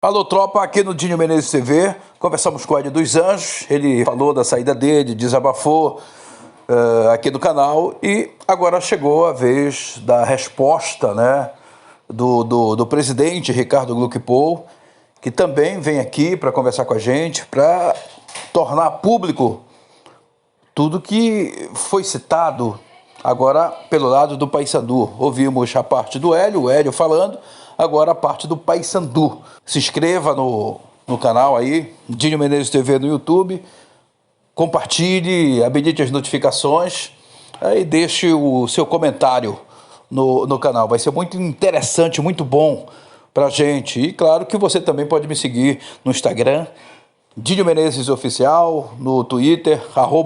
Alô, tropa, aqui no Dinho Menezes TV, conversamos com o Hélio dos Anjos, ele falou da saída dele, desabafou aqui do canal e agora chegou a vez da resposta, né, do presidente Ricardo Gluck-Pohl, que também vem aqui para conversar com a gente, para tornar público tudo que foi citado agora pelo lado do Paysandu. Ouvimos a parte do Hélio, o Hélio falando, agora a parte do Paysandu. Se inscreva no canal aí, Dinho Menezes TV no YouTube, compartilhe, habilite as notificações e deixe o seu comentário no canal. Vai ser muito interessante, muito bom pra gente. E claro que você também pode me seguir no Instagram, Dinho Menezes Oficial, no Twitter,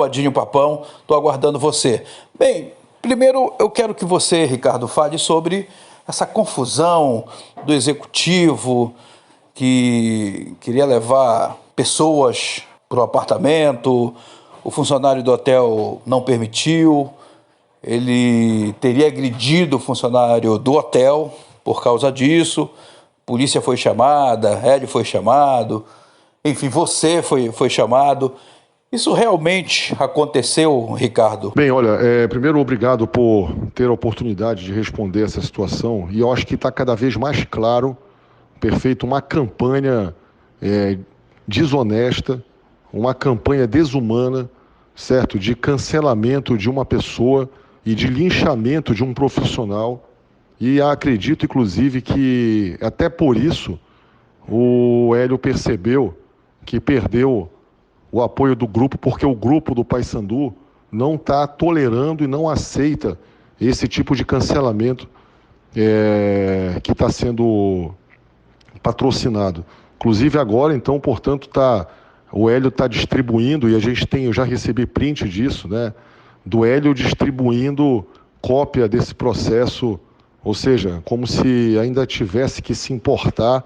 @Dinho Papão. Estou aguardando você. Bem, primeiro eu quero que você, Ricardo, fale sobre essa confusão do executivo que queria levar pessoas para o apartamento, o funcionário do hotel não permitiu, ele teria agredido o funcionário do hotel por causa disso, polícia foi chamada, Hélio foi chamado, enfim, você foi chamado. Isso realmente aconteceu, Ricardo? Bem, olha, primeiro, obrigado por ter a oportunidade de responder essa situação. E eu acho que está cada vez mais claro, perfeito, uma campanha desonesta, uma campanha desumana, certo, de cancelamento de uma pessoa e de linchamento de um profissional. E acredito, inclusive, que até por isso o Hélio percebeu que perdeu o apoio do grupo, porque o grupo do Paysandu não está tolerando e não aceita esse tipo de cancelamento que está sendo patrocinado. Inclusive agora, então, portanto, o Hélio está distribuindo, e eu já recebi print disso, né, do Hélio distribuindo cópia desse processo, ou seja, como se ainda tivesse que se importar,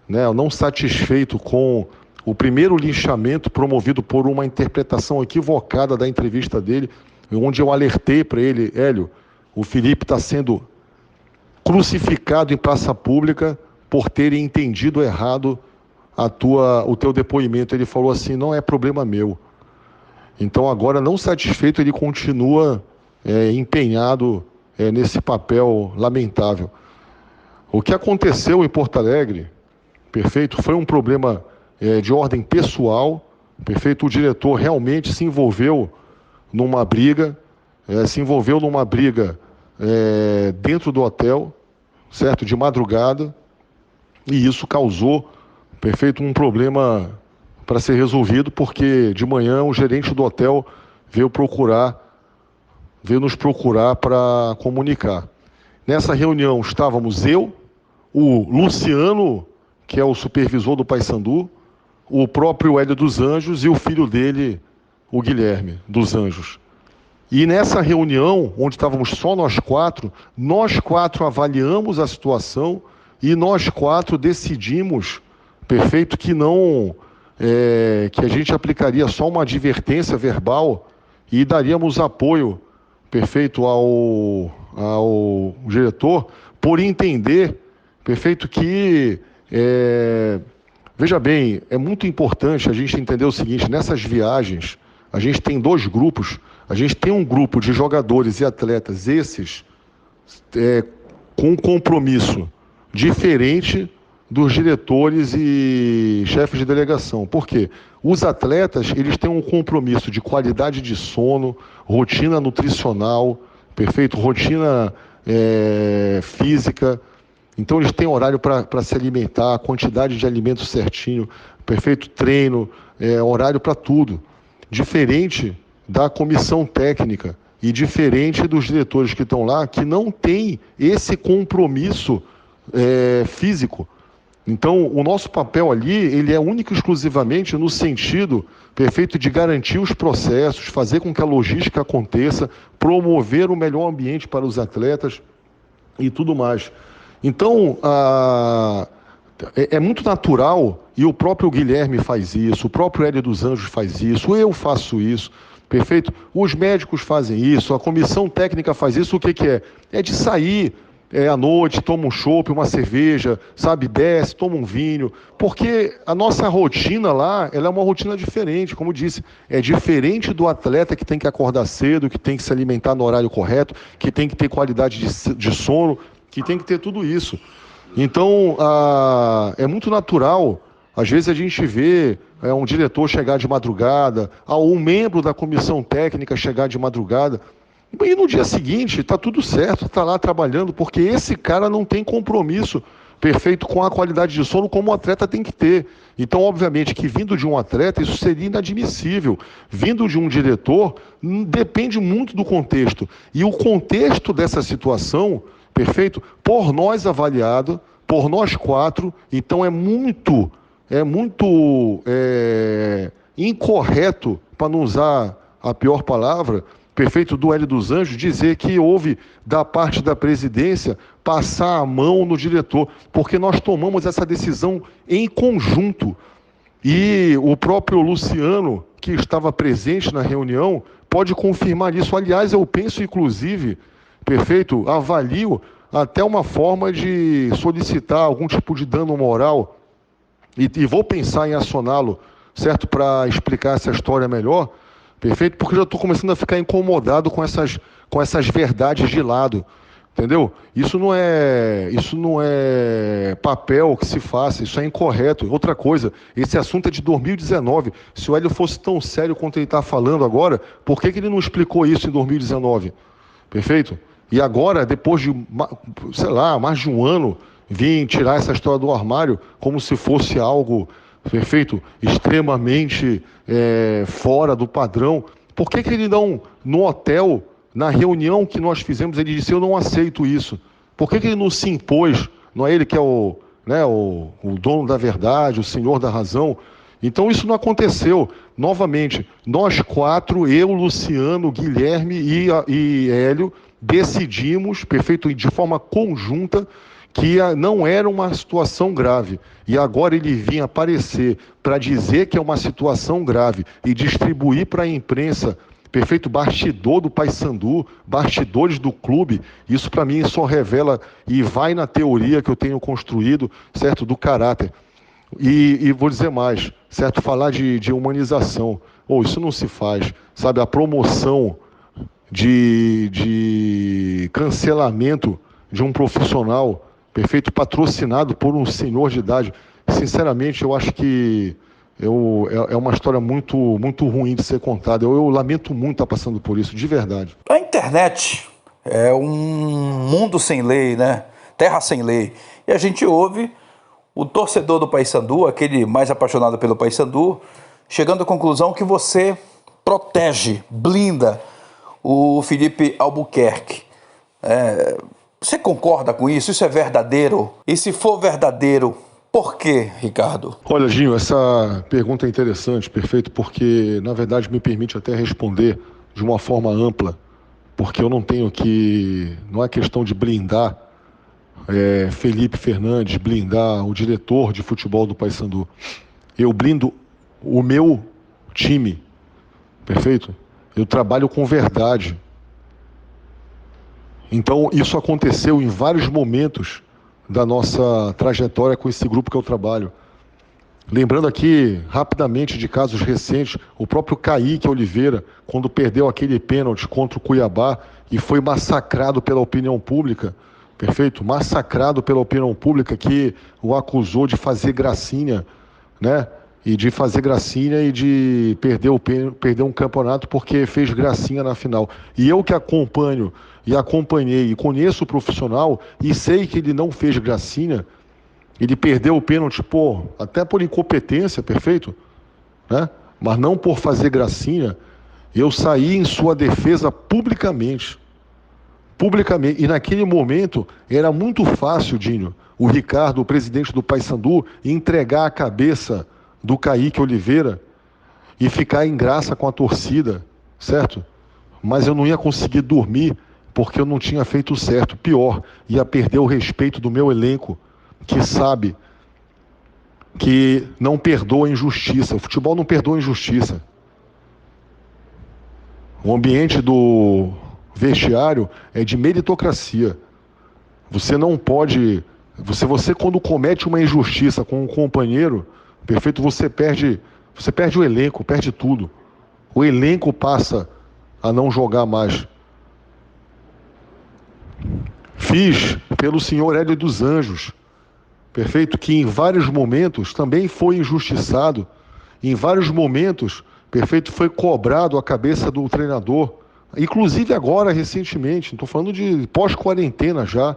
né, não satisfeito com o primeiro linchamento promovido por uma interpretação equivocada da entrevista dele, onde eu alertei para ele: Hélio, o Felipe está sendo crucificado em praça pública por terem entendido errado o teu depoimento. Ele falou assim: não é problema meu. Então agora, não satisfeito, ele continua empenhado nesse papel lamentável. O que aconteceu em Porto Alegre, perfeito, foi um problema de ordem pessoal, perfeito. O diretor realmente se envolveu numa briga, dentro do hotel, certo, de madrugada, e isso causou, perfeito, um problema para ser resolvido, porque de manhã o gerente do hotel veio nos procurar para comunicar. Nessa reunião estávamos eu, o Luciano, que é o supervisor do Paysandu, o próprio Hélio dos Anjos e o filho dele, o Guilherme dos Anjos. E nessa reunião, onde estávamos só nós quatro avaliamos a situação e nós quatro decidimos, perfeito, que que a gente aplicaria só uma advertência verbal e daríamos apoio, perfeito, ao diretor, por entender, perfeito, que veja bem, é muito importante a gente entender o seguinte: nessas viagens, a gente tem dois grupos. A gente tem um grupo de jogadores e atletas, esses com um compromisso diferente dos diretores e chefes de delegação. Por quê? Os atletas, eles têm um compromisso de qualidade de sono, rotina nutricional, perfeito? Rotina física. Então eles têm horário para se alimentar, quantidade de alimentos certinho, perfeito? Treino, horário para tudo. Diferente da comissão técnica e diferente dos diretores que estão lá, que não tem esse compromisso físico. Então, o nosso papel ali, ele é único e exclusivamente no sentido, perfeito, de garantir os processos, fazer com que a logística aconteça, promover o melhor ambiente para os atletas e tudo mais. Então, é muito natural, e o próprio Guilherme faz isso, o próprio Hélio dos Anjos faz isso, eu faço isso, perfeito? Os médicos fazem isso, a comissão técnica faz isso. O que é? É de sair, à noite, toma um chopp, uma cerveja, sabe, desce, toma um vinho, porque a nossa rotina lá, ela é uma rotina diferente, como eu disse, é diferente do atleta que tem que acordar cedo, que tem que se alimentar no horário correto, que tem que ter qualidade de sono, que tem que ter tudo isso. Então, é muito natural, às vezes a gente vê um diretor chegar de madrugada, ou um membro da comissão técnica chegar de madrugada, e no dia seguinte está tudo certo, está lá trabalhando, porque esse cara não tem compromisso perfeito com a qualidade de sono como o atleta tem que ter. Então, obviamente, que vindo de um atleta, isso seria inadmissível. Vindo de um diretor, depende muito do contexto. E o contexto dessa situação, perfeito, por nós avaliado, por nós 4, então é muito incorreto, para não usar a pior palavra, perfeito, do Hélio dos Anjos, dizer que houve, da parte da presidência, passar a mão no diretor, porque nós tomamos essa decisão em conjunto. E o próprio Luciano, que estava presente na reunião, pode confirmar isso. Aliás, eu penso, inclusive, perfeito, avalio até uma forma de solicitar algum tipo de dano moral, e vou pensar em acioná-lo, certo, para explicar essa história melhor, perfeito? Porque eu já estou começando a ficar incomodado com essas verdades de lado, entendeu? Isso não é papel que se faça, isso é incorreto. Outra coisa, esse assunto é de 2019. Se o Hélio fosse tão sério quanto ele está falando agora, por que ele não explicou isso em 2019? Perfeito? E agora, depois de, sei lá, mais de um ano, vir tirar essa história do armário como se fosse algo, perfeito, extremamente fora do padrão. Por que ele não, no hotel, na reunião que nós fizemos, ele disse: eu não aceito isso? Por que ele não se impôs? Não é ele que é o dono da verdade, o senhor da razão? Então isso não aconteceu. Novamente, nós 4, eu, Luciano, Guilherme e Hélio, decidimos, perfeito, de forma conjunta, que não era uma situação grave. E agora ele vinha aparecer para dizer que é uma situação grave e distribuir para a imprensa, perfeito, bastidor do Paysandu, bastidores do clube. Isso para mim só revela e vai na teoria que eu tenho construído, certo, do caráter. E vou dizer mais, certo, falar de humanização. Isso não se faz, sabe, a promoção de cancelamento de um profissional, perfeito, patrocinado por um senhor de idade. Sinceramente, eu acho que é uma história muito, muito ruim de ser contada. Eu lamento muito estar passando por isso, de verdade. A internet é um mundo sem lei, né? Terra sem lei. E a gente ouve o torcedor do Paysandu, aquele mais apaixonado pelo Paysandu, chegando à conclusão que você protege, blinda o Felipe Albuquerque. Você concorda com isso? Isso é verdadeiro? E se for verdadeiro, por quê, Ricardo? Olha, Ginho, essa pergunta é interessante, perfeito, porque, na verdade, me permite até responder de uma forma ampla, porque eu não tenho não é questão de blindar Felipe Fernandes, blindar o diretor de futebol do Paysandu. Eu blindo o meu time, perfeito? Eu trabalho com verdade. Então, isso aconteceu em vários momentos da nossa trajetória com esse grupo que eu trabalho. Lembrando aqui, rapidamente, de casos recentes, o próprio Kaique Oliveira, quando perdeu aquele pênalti contra o Cuiabá e foi massacrado pela opinião pública, perfeito? Massacrado pela opinião pública que o acusou de fazer gracinha, né? E de fazer gracinha e de perder um campeonato porque fez gracinha na final. E eu que acompanho e acompanhei e conheço o profissional e sei que ele não fez gracinha, ele perdeu o pênalti até por incompetência, perfeito? Né? Mas não por fazer gracinha. Eu saí em sua defesa publicamente. E naquele momento era muito fácil, Dinho, o Ricardo, o presidente do Paysandu, entregar a cabeça do Kaique Oliveira e ficar em graça com a torcida, certo? Mas eu não ia conseguir dormir porque eu não tinha feito certo. Pior, ia perder o respeito do meu elenco, que sabe que não perdoa injustiça. O futebol não perdoa injustiça. O ambiente do vestiário é de meritocracia. Você não pode... Você quando comete uma injustiça com um companheiro, perfeito, você perde o elenco, perde tudo. O elenco passa a não jogar mais. Fiz pelo senhor Hélio dos Anjos, perfeito, que em vários momentos também foi injustiçado, em vários momentos, perfeito, foi cobrado a cabeça do treinador, inclusive agora, recentemente, não estou falando de pós-quarentena já,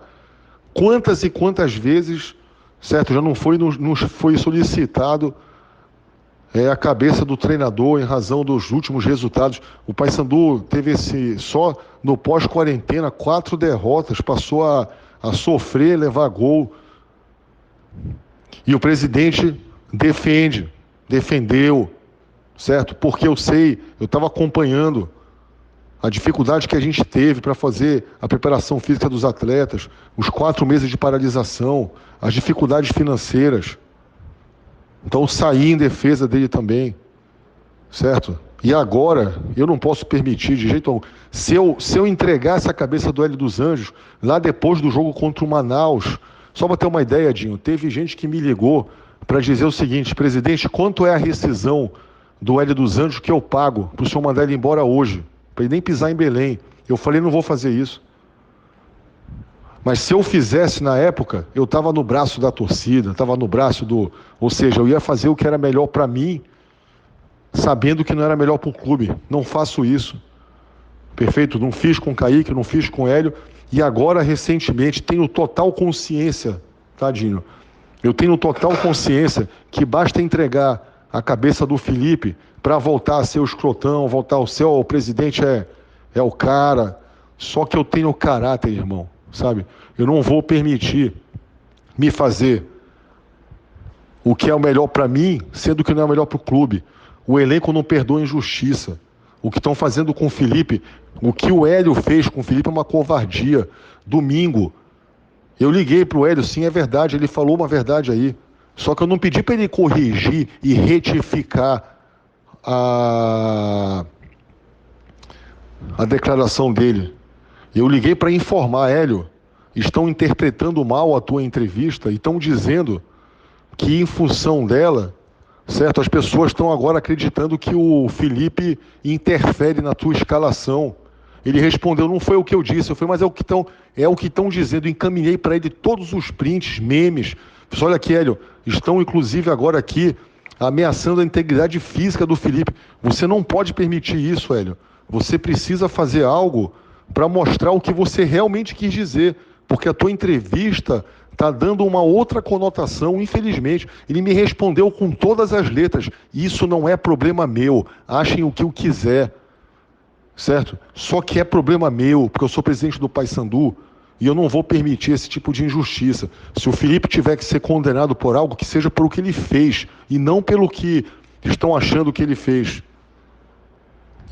quantas e quantas vezes, certo, já não foi, nos foi solicitado a cabeça do treinador em razão dos últimos resultados. O Paysandu teve só no pós-quarentena 4 derrotas, passou a sofrer, levar gol. E o presidente defendeu, certo? Porque eu estava acompanhando a dificuldade que a gente teve para fazer a preparação física dos atletas, os 4 meses de paralisação, as dificuldades financeiras. Então, saí em defesa dele também, certo? E agora, eu não posso permitir de jeito algum. Se eu entregasse a cabeça do Hélio dos Anjos, lá depois do jogo contra o Manaus, só para ter uma ideia, Dinho, teve gente que me ligou para dizer o seguinte: presidente, quanto é a rescisão do Hélio dos Anjos que eu pago para o senhor mandar ele embora hoje, para ele nem pisar em Belém? Eu falei, não vou fazer isso. Mas se eu fizesse na época, eu estava no braço da torcida, estava no braço do... Ou seja, eu ia fazer o que era melhor para mim, sabendo que não era melhor para o clube. Não faço isso. Perfeito? Não fiz com o Kaique, não fiz com o Hélio. E agora, recentemente, tenho total consciência, Tadinho? Eu tenho total consciência que basta entregar a cabeça do Felipe para voltar a ser o escrotão, voltar ao céu, o presidente é o cara. Só que eu tenho caráter, irmão. Sabe? Eu não vou permitir me fazer o que é o melhor para mim, sendo que não é o melhor para o clube. O elenco não perdoa injustiça. O que estão fazendo com o Felipe, o que o Hélio fez com o Felipe é uma covardia. Domingo, eu liguei para o Hélio, sim, é verdade, ele falou uma verdade aí. Só que eu não pedi para ele corrigir e retificar a declaração dele. Eu liguei para informar, Hélio, estão interpretando mal a tua entrevista e estão dizendo que em função dela, certo, as pessoas estão agora acreditando que o Felipe interfere na tua escalação. Ele respondeu, não foi o que eu disse. Eu falei, mas é o que estão dizendo. Encaminhei para ele todos os prints, memes. Olha aqui, Hélio, estão inclusive agora aqui ameaçando a integridade física do Felipe. Você não pode permitir isso, Hélio. Você precisa fazer algo para mostrar o que você realmente quis dizer, porque a tua entrevista está dando uma outra conotação, infelizmente. Ele me respondeu com todas as letras, isso não é problema meu, achem o que eu quiser, certo? Só que é problema meu, porque eu sou presidente do Paysandu, e eu não vou permitir esse tipo de injustiça. Se o Felipe tiver que ser condenado por algo, que seja por o que ele fez, e não pelo que estão achando que ele fez.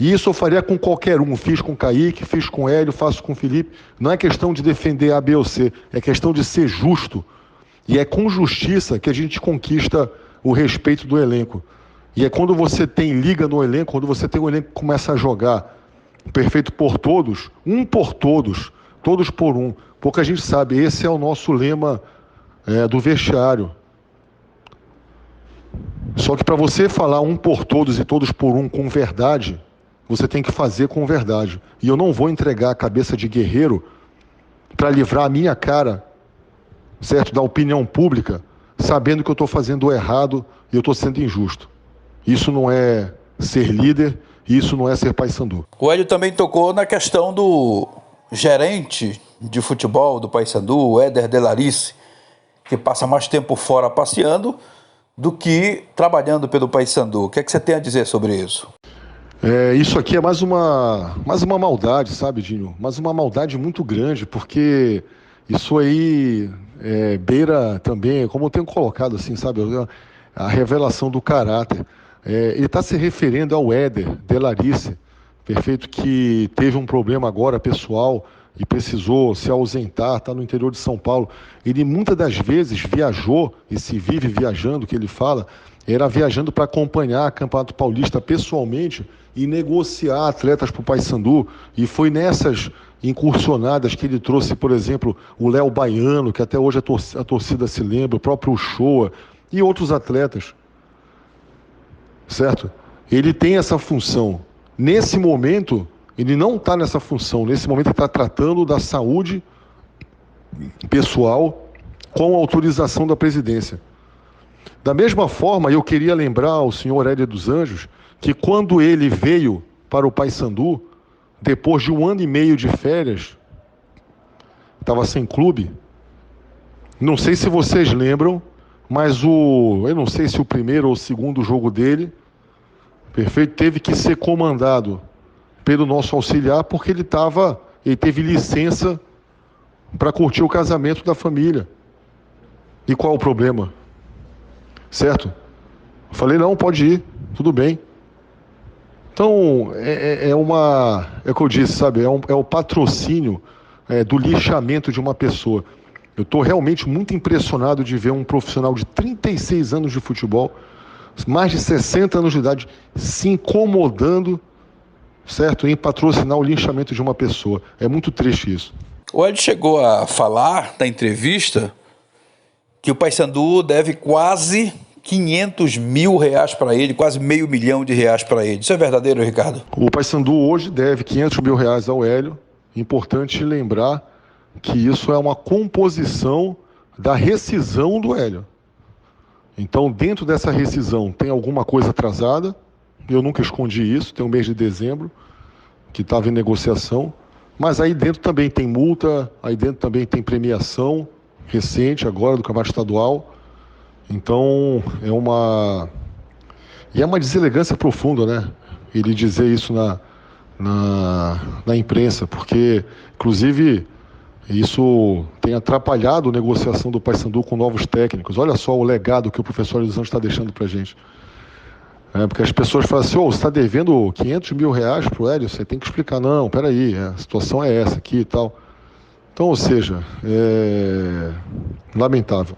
E isso eu faria com qualquer um. Fiz com o Kaique, fiz com o Hélio, faço com o Felipe. Não é questão de defender A, B ou C. É questão de ser justo. E é com justiça que a gente conquista o respeito do elenco. E é quando você tem liga no elenco, quando você tem um elenco que começa a jogar perfeito por todos, um por todos, todos por um. Porque a gente sabe, esse é o nosso lema do vestiário. Só que para você falar um por todos e todos por um com verdade, você tem que fazer com verdade. E eu não vou entregar a cabeça de guerreiro para livrar a minha cara, certo, da opinião pública, sabendo que eu estou fazendo o errado e eu estou sendo injusto. Isso não é ser líder, isso não é ser Paysandu. O Hélio também tocou na questão do gerente de futebol do Paysandu, o Éder Delarice, que passa mais tempo fora passeando do que trabalhando pelo Paysandu. O que é que você tem a dizer sobre isso? Isso aqui é mais uma maldade, sabe, Dinho? Mais uma maldade muito grande, porque isso aí beira também, como eu tenho colocado assim, sabe, a revelação do caráter. Ele está se referindo ao Éder Delarice, perfeito, que teve um problema agora pessoal e precisou se ausentar, está no interior de São Paulo. Ele muitas das vezes viajou, e se vive viajando, que ele fala, era viajando para acompanhar o Campeonato Paulista pessoalmente e negociar atletas para o Paysandu. E foi nessas incursionadas que ele trouxe, por exemplo, o Léo Baiano, que até hoje a torcida se lembra, o próprio Uchoa e outros atletas. Certo? Ele tem essa função. Nesse momento, ele não está nessa função. Nesse momento, ele está tratando da saúde pessoal com autorização da presidência. Da mesma forma, eu queria lembrar ao senhor Hélio dos Anjos que quando ele veio para o Paysandu, depois de 1 ano e meio de férias, estava sem clube. Não sei se vocês lembram, mas eu não sei se o primeiro ou o segundo jogo dele, perfeito, teve que ser comandado pelo nosso auxiliar porque ele teve licença para curtir o casamento da família. E qual o problema? Certo? Falei, não, pode ir, tudo bem. Então, é o que eu disse, sabe? É o patrocínio do lixamento de uma pessoa. Eu estou realmente muito impressionado de ver um profissional de 36 anos de futebol, mais de 60 anos de idade, se incomodando, certo, em patrocinar o linchamento de uma pessoa. É muito triste isso. O Hélio chegou a falar na entrevista que o Paysandu deve quase 500 mil reais para ele, quase R$500 mil para ele. Isso é verdadeiro, Ricardo? O Paysandu hoje deve 500 mil reais ao Hélio. Importante lembrar que isso é uma composição da rescisão do Hélio. Então, dentro dessa rescisão, tem alguma coisa atrasada. Eu nunca escondi isso. Tem o mês de dezembro, que estava em negociação. Mas aí dentro também tem multa, aí dentro também tem premiação recente, agora, do Campeonato Estadual. Então, é uma deselegância profunda, né? Ele dizer isso na imprensa, porque, inclusive, isso tem atrapalhado a negociação do Paysandu com novos técnicos. Olha só o legado que o professor Elisandro está deixando para a gente. Porque as pessoas falam assim, você está devendo 500 mil reais para o Hélio, você tem que explicar. Não, peraí, a situação é essa aqui e tal. Então, ou seja, é lamentável.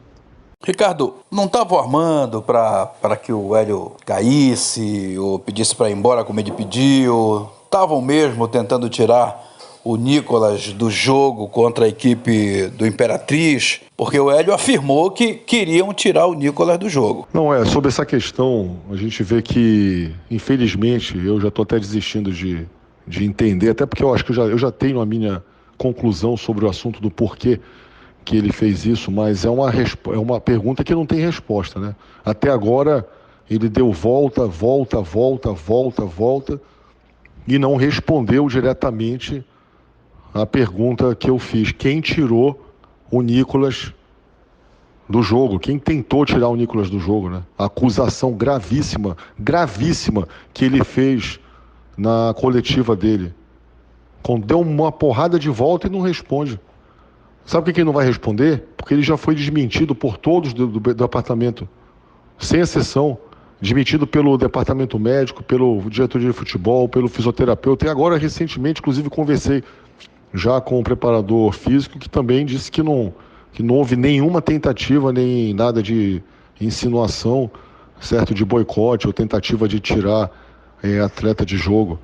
Ricardo, não estavam armando para que o Hélio caísse ou pedisse para ir embora como ele pediu? Estavam mesmo tentando tirar o Nicolas do jogo contra a equipe do Imperatriz? Porque o Hélio afirmou que queriam tirar o Nicolas do jogo. Não, sobre essa questão, a gente vê que, infelizmente, eu já estou até desistindo de entender, até porque eu acho que eu já tenho a minha conclusão sobre o assunto do porquê que ele fez isso, mas é uma pergunta que não tem resposta, né? Até agora ele deu volta e não respondeu diretamente a pergunta que eu fiz: quem tirou o Nicolas do jogo? Quem tentou tirar o Nicolas do jogo, né? A acusação gravíssima que ele fez na coletiva dele. Deu uma porrada de volta e não responde. Sabe por que ele não vai responder? Porque ele já foi desmentido por todos do departamento, sem exceção. Desmentido pelo departamento médico, pelo diretor de futebol, pelo fisioterapeuta. E agora, recentemente, inclusive, conversei já com o preparador físico, que também disse que não houve nenhuma tentativa, nem nada de insinuação, certo, de boicote ou tentativa de tirar atleta de jogo.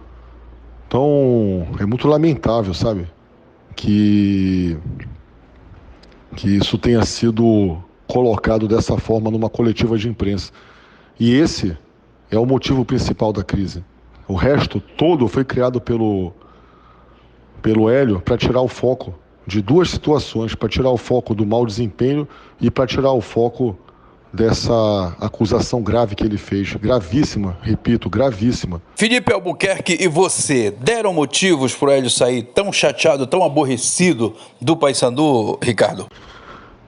Então, é muito lamentável, sabe, que isso tenha sido colocado dessa forma numa coletiva de imprensa. E esse é o motivo principal da crise. O resto todo foi criado pelo Hélio para tirar o foco de duas situações, para tirar o foco do mau desempenho e para tirar o foco dessa acusação grave que ele fez. Gravíssima, repito, gravíssima. Felipe Albuquerque e você deram motivos para o Hélio sair tão chateado, tão aborrecido do Paysandu, Ricardo?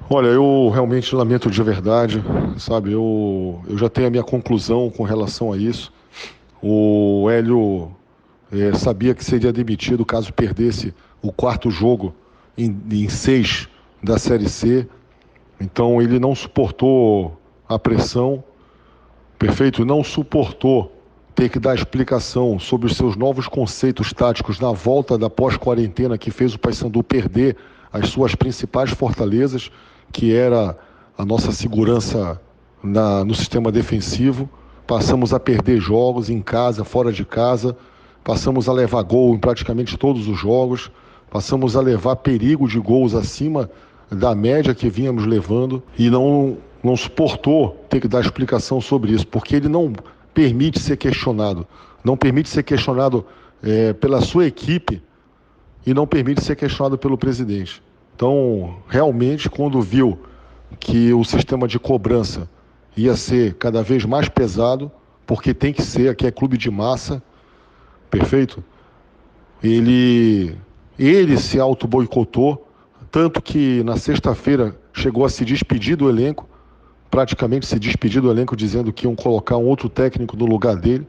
Olha, eu realmente lamento de verdade, sabe? Eu já tenho a minha conclusão com relação a isso. O Hélio sabia que seria demitido caso perdesse o quarto jogo em 6 da Série C. Então ele não suportou a pressão, perfeito? Não suportou ter que dar explicação sobre os seus novos conceitos táticos na volta da pós-quarentena que fez o Paysandu perder as suas principais fortalezas, que era a nossa segurança no sistema defensivo. Passamos a perder jogos em casa, fora de casa, passamos a levar gol em praticamente todos os jogos, passamos a levar perigo de gols acima da média que vínhamos levando e não suportou ter que dar explicação sobre isso, porque ele não permite ser questionado, não permite ser questionado pela sua equipe e não permite ser questionado pelo presidente. Então, realmente, quando viu que o sistema de cobrança ia ser cada vez mais pesado, porque tem que ser, aqui é clube de massa, perfeito? Ele se auto-boicotou, tanto que na sexta-feira chegou a se despedir do elenco, praticamente se despedir do elenco, dizendo que iam colocar um outro técnico no lugar dele,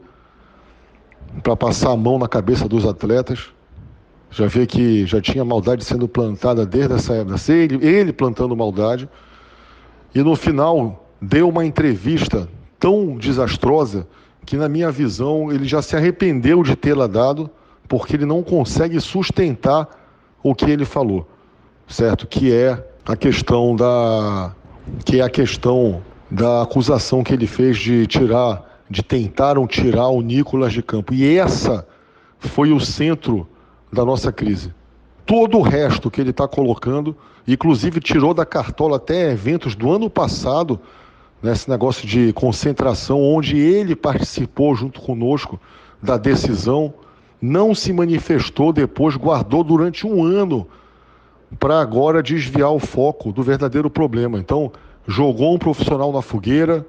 para passar a mão na cabeça dos atletas. Já vê que já tinha maldade sendo plantada desde essa época, ele plantando maldade. E no final deu uma entrevista tão desastrosa que, na minha visão, ele já se arrependeu de tê-la dado, porque ele não consegue sustentar o que ele falou, certo? Que é a questão da acusação que ele fez tentaram tirar o Nicolas de campo. E essa foi o centro da nossa crise. Todo o resto que ele está colocando, inclusive tirou da cartola até eventos do ano passado, nesse negócio de concentração, onde ele participou junto conosco da decisão, não se manifestou depois, guardou durante um ano para agora desviar o foco do verdadeiro problema. Então, jogou um profissional na fogueira,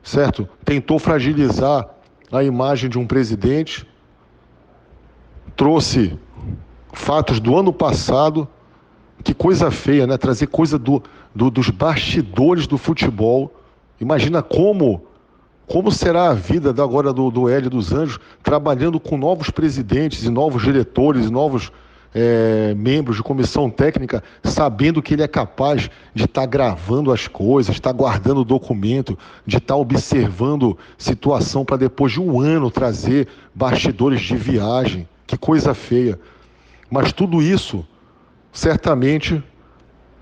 certo? Tentou fragilizar a imagem de um presidente, trouxe fatos do ano passado. Que coisa feia, né? Trazer coisa dos bastidores do futebol. Imagina como será a vida agora do Hélio dos Anjos, trabalhando com novos presidentes e novos diretores e novos membros de comissão técnica, sabendo que ele é capaz de estar gravando as coisas, estar guardando o documento, de estar observando situação para depois de um ano trazer bastidores de viagem. Que coisa feia. Mas tudo isso, certamente,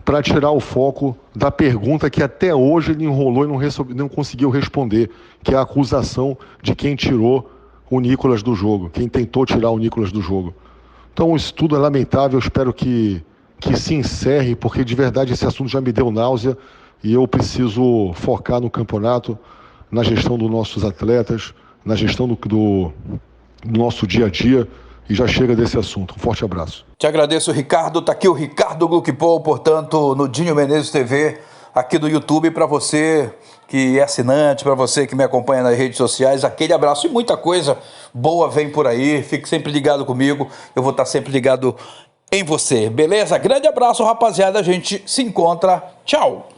para tirar o foco da pergunta que até hoje ele enrolou e não conseguiu responder, que é a acusação de quem tirou o Nicolas do jogo, quem tentou tirar o Nicolas do jogo. Então, isso tudo é lamentável, eu espero que se encerre, porque de verdade esse assunto já me deu náusea e eu preciso focar no campeonato, na gestão dos nossos atletas, na gestão do nosso dia a dia. E já chega desse assunto. Um forte abraço. Te agradeço, Ricardo. Está aqui o Ricardo Gluckpol, portanto, no Dinho Menezes TV, aqui do YouTube, para você que é assinante, para você que me acompanha nas redes sociais, aquele abraço e muita coisa boa vem por aí. Fique sempre ligado comigo, eu vou estar sempre ligado em você, beleza? Grande abraço, rapaziada. A gente se encontra. Tchau!